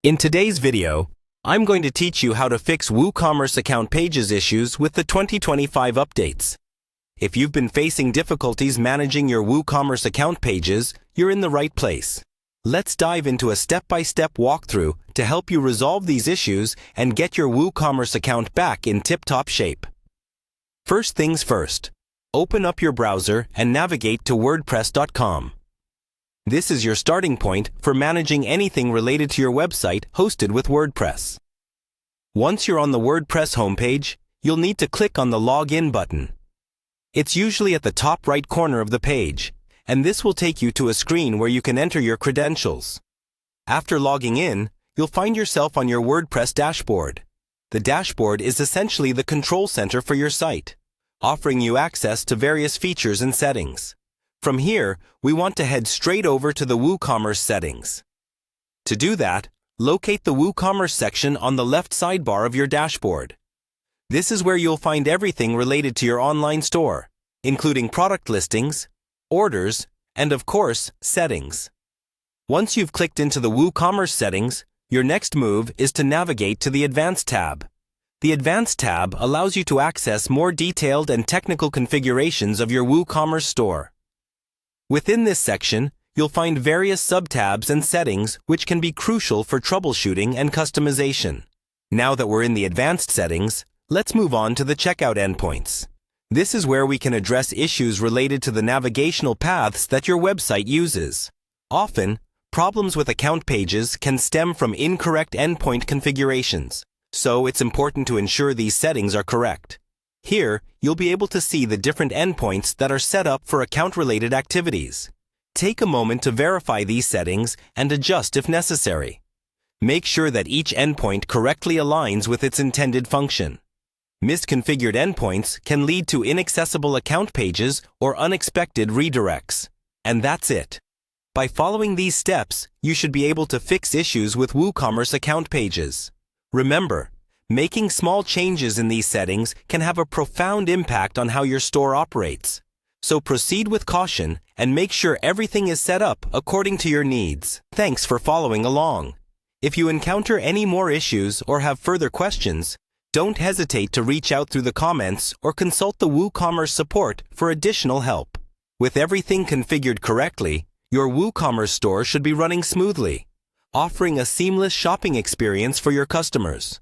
In today's video, I'm going to teach you how to fix WooCommerce account pages issues with the 2025 updates. If you've been facing difficulties managing your WooCommerce account pages, you're in the right place. Let's dive into a step-by-step walkthrough to help you resolve these issues and get your WooCommerce account back in tip-top shape. First things first, open up your browser and navigate to WordPress.com. This is your starting point for managing anything related to your website hosted with WordPress. Once you're on the WordPress homepage, you'll need to click on the Login button. It's usually at the top right corner of the page, and this will take you to a screen where you can enter your credentials. After logging in, you'll find yourself on your WordPress dashboard. The dashboard is essentially the control center for your site, offering you access to various features and settings. From here, we want to head straight over to the WooCommerce settings. To do that, locate the WooCommerce section on the left sidebar of your dashboard. This is where you'll find everything related to your online store, including product listings, orders, and of course, settings. Once you've clicked into the WooCommerce settings, your next move is to navigate to the Advanced tab. The Advanced tab allows you to access more detailed and technical configurations of your WooCommerce store. Within this section, you'll find various sub-tabs and settings which can be crucial for troubleshooting and customization. Now that we're in the advanced settings, let's move on to the checkout endpoints. This is where we can address issues related to the navigational paths that your website uses. Often, problems with account pages can stem from incorrect endpoint configurations, so it's important to ensure these settings are correct. Here, you'll be able to see the different endpoints that are set up for account-related activities. Take a moment to verify these settings and adjust if necessary. Make sure that each endpoint correctly aligns with its intended function. Misconfigured endpoints can lead to inaccessible account pages or unexpected redirects. And that's it. By following these steps, you should be able to fix issues with WooCommerce account pages. Remember, making small changes in these settings can have a profound impact on how your store operates. So proceed with caution and make sure everything is set up according to your needs. Thanks for following along. If you encounter any more issues or have further questions, don't hesitate to reach out through the comments or consult the WooCommerce support for additional help. With everything configured correctly, your WooCommerce store should be running smoothly, offering a seamless shopping experience for your customers.